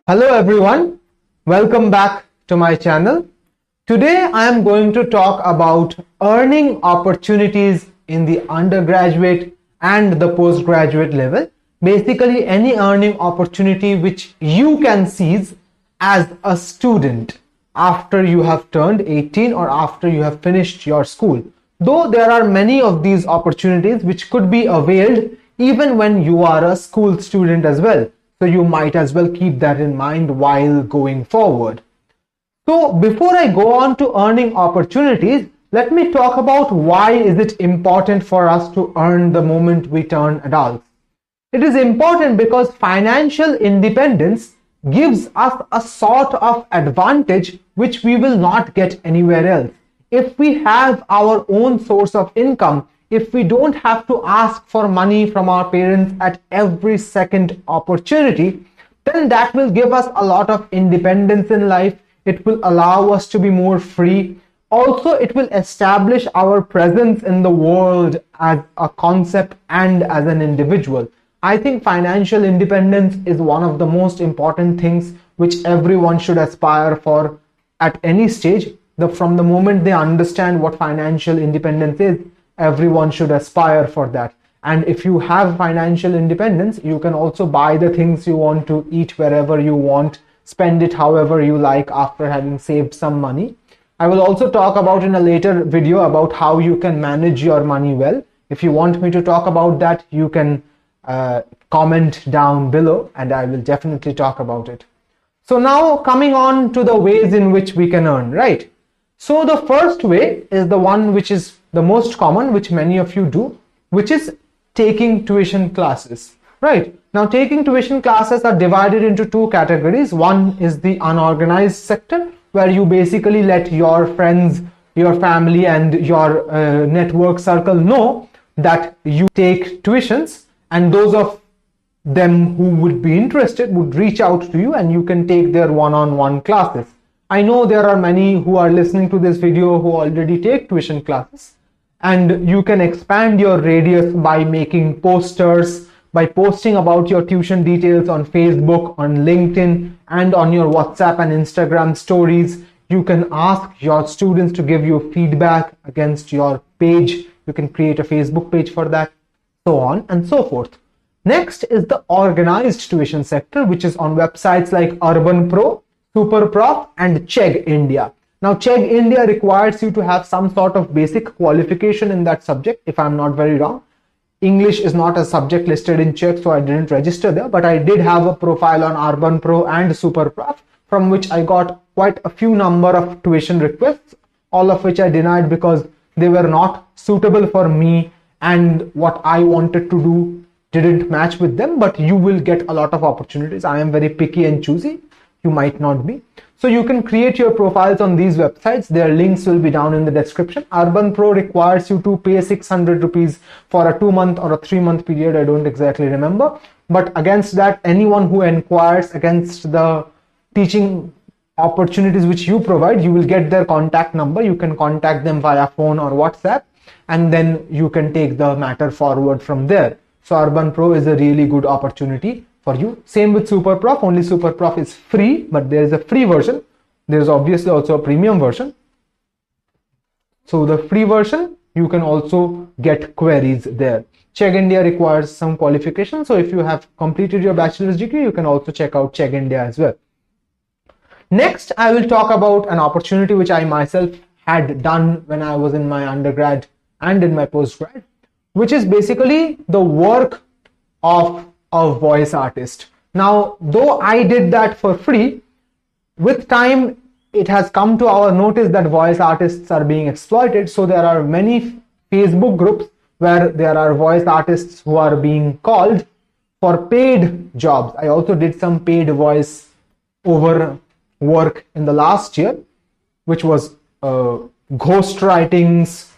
Hello everyone, welcome back to my channel. Today I am going to talk about earning opportunities in the undergraduate and the postgraduate level. Basically any earning opportunity which you can seize as a student after you have turned 18 or after you have finished your school. Though there are many of these opportunities which could be availed even when you are a school student as well. So you might as well keep that in mind while going forward. So before I go on to earning opportunities, let me talk about why is it important for us to earn the moment we turn adults. It is important because financial independence gives us a sort of advantage which we will not get anywhere else. If we have our own source of income, if we don't have to ask for money from our parents at every second opportunity, then that will give us a lot of independence in life. It will allow us to be more free. Also, it will establish our presence in the world as a concept and as an individual. I think financial independence is one of the most important things which everyone should aspire for at any stage. From the moment they understand what financial independence is, everyone should aspire for that. And if you have financial independence, you can also buy the things you want to, eat wherever you want, spend it however you like after having saved some money. I will also talk about in a later video about how you can manage your money well. If you want me to talk about that, you can comment down below and I will definitely talk about it. So now coming on to the ways in which we can earn, right? So the first way is the one which is the most common, which many of you do, which is taking tuition classes, right? Now taking tuition classes are divided into two categories. One is the unorganized sector, where you basically let your friends, your family and your network circle know that you take tuitions, and those of them who would be interested would reach out to you and you can take their one-on-one classes. I know there are many who are listening to this video who already take tuition classes, and you can expand your radius by making posters, by posting about your tuition details on Facebook, on LinkedIn, and on your WhatsApp and Instagram stories. You can ask your students to give you feedback against your page. You can create a Facebook page for that, so on and so forth. Next is the organized tuition sector, which is on websites like Urban Pro, SuperProf and Chegg India. Now Chegg India requires you to have some sort of basic qualification in that subject, if I'm not very wrong. English is not a subject listed in Chegg, so I didn't register there, but I did have a profile on Urban Pro and SuperProf, from which I got quite a few number of tuition requests, all of which I denied because they were not suitable for me and what I wanted to do didn't match with them. But you will get a lot of opportunities. I am very picky and choosy. You might not be. So you can create your profiles on these websites. Their links will be down in the description. Urban Pro requires you to pay 600 rupees for a 2-month or a 3-month period. I don't exactly remember. But against that, anyone who inquires against the teaching opportunities which you provide, you will get their contact number. You can contact them via phone or WhatsApp, and then you can take the matter forward from there. So Urban Pro is a really good opportunity for you. Same with SuperProf, only SuperProf is free, but there is a free version. There is obviously also a premium version. So the free version, you can also get queries there. Chegg India requires some qualification. So if you have completed your bachelor's degree, you can also check out Chegg India as well. Next, I will talk about an opportunity which I myself had done when I was in my undergrad and in my postgrad, which is basically the work of a voice artist. Now, though I did that for free, with time it has come to our notice that voice artists are being exploited. So there are many Facebook groups where there are voice artists who are being called for paid jobs. I also did some paid voice over work in the last year, which was ghostwriting's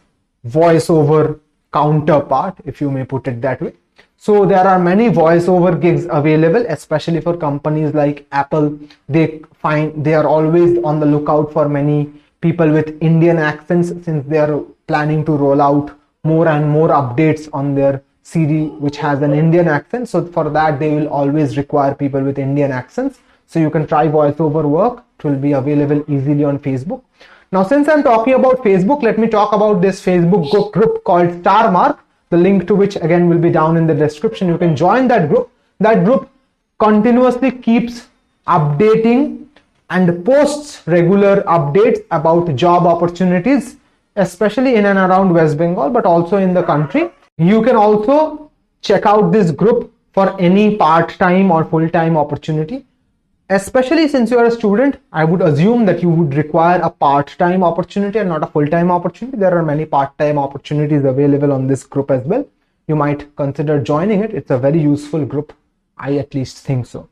voiceover counterpart, if you may put it that way. So there are many voiceover gigs available, especially for companies like Apple. They are always on the lookout for many people with Indian accents, since they are planning to roll out more and more updates on their CD which has an Indian accent. So for that they will always require people with Indian accents. So you can try voiceover work. It will be available easily on Facebook. Now, since I'm talking about Facebook, let me talk about this Facebook group called Starmark, the link to which again will be down in the description. You can join that group. That group continuously keeps updating and posts regular updates about job opportunities, especially in and around West Bengal, but also in the country. You can also check out this group for any part-time or full-time opportunity. Especially since you are a student, I would assume that you would require a part-time opportunity and not a full-time opportunity. There are many part-time opportunities available on this group as well. You might consider joining it. It's a very useful group. I at least think so.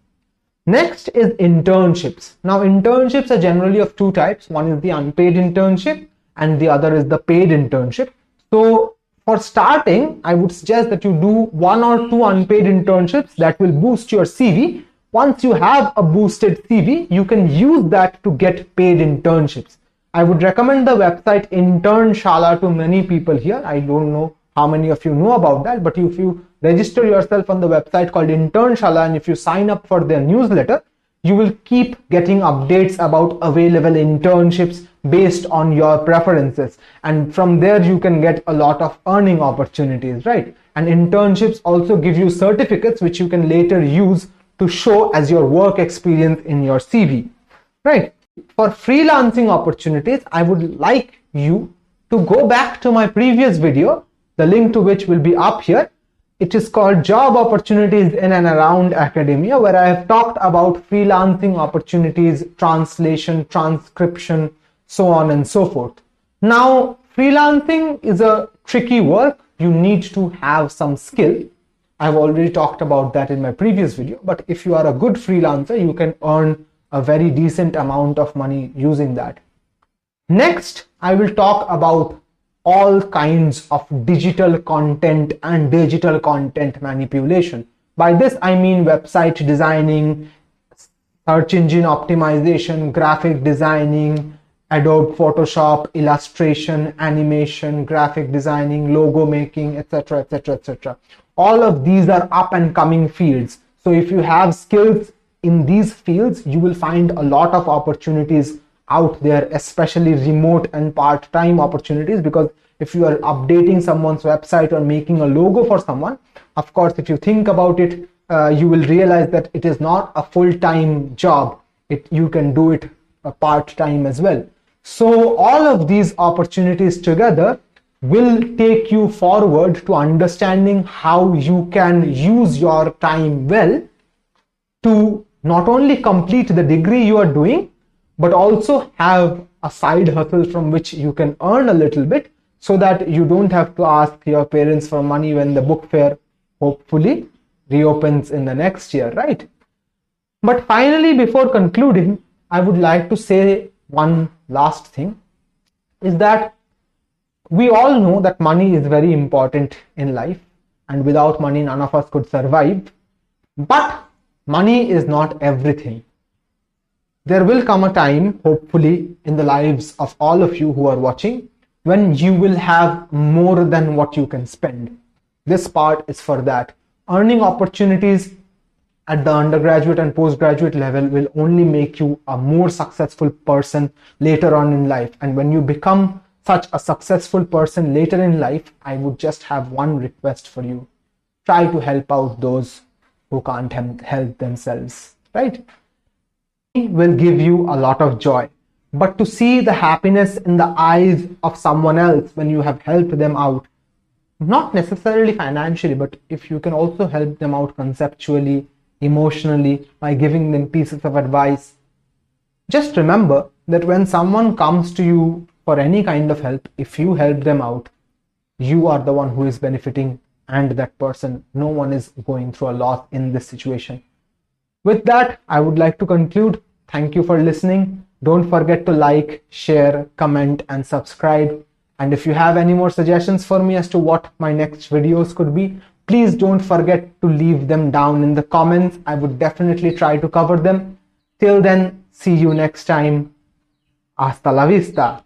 Next is internships. Now, internships are generally of two types. One is the unpaid internship and the other is the paid internship. So for starting, I would suggest that you do 1 or 2 unpaid internships that will boost your CV. Once you have a boosted CV, you can use that to get paid internships. I would recommend the website Internshala to many people here. I don't know how many of you know about that, but if you register yourself on the website called Internshala and if you sign up for their newsletter, you will keep getting updates about available internships based on your preferences. And from there, you can get a lot of earning opportunities, right? And internships also give you certificates which you can later use to show as your work experience in your CV, right? For freelancing opportunities, I would like you to go back to my previous video, the link to which will be up here. It is called Job Opportunities in and Around Academia, where I have talked about freelancing opportunities, translation, transcription, so on and so forth. Now, freelancing is a tricky work. You need to have some skill. I've already talked about that in my previous video, but if you are a good freelancer, you can earn a very decent amount of money using that. Next, I will talk about all kinds of digital content and digital content manipulation. By this, I mean website designing, search engine optimization, graphic designing, Adobe Photoshop, illustration, animation, graphic designing, logo making, etc., etc., etc. All of these are up and coming fields. So if you have skills in these fields, you will find a lot of opportunities out there, especially remote and part-time opportunities, because if you are updating someone's website or making a logo for someone, of course, if you think about it, you will realize that it is not a full-time job. You can do it part-time as well. So all of these opportunities together will take you forward to understanding how you can use your time well to not only complete the degree you are doing, but also have a side hustle from which you can earn a little bit, so that you don't have to ask your parents for money when the book fair hopefully reopens in the next year, right? But finally, before concluding, I would like to say one last thing, is that we all know that money is very important in life, and without money, none of us could survive. But money is not everything. There will come a time, hopefully, in the lives of all of you who are watching, when you will have more than what you can spend. This part is for that. Earning opportunities at the undergraduate and postgraduate level will only make you a more successful person later on in life. And when you become such a successful person later in life, I would just have one request for you. Try to help out those who can't help themselves, right? It will give you a lot of joy. But to see the happiness in the eyes of someone else when you have helped them out, not necessarily financially, but if you can also help them out conceptually, emotionally, by giving them pieces of advice, just remember that when someone comes to you for any kind of help, if you help them out, you are the one who is benefiting, and that person, no one is going through a loss in this situation. With that, I would like to conclude. Thank you for listening. Don't forget to like, share, comment, and subscribe. And if you have any more suggestions for me as to what my next videos could be, please don't forget to leave them down in the comments. I would definitely try to cover them. Till then, see you next time. Hasta la vista.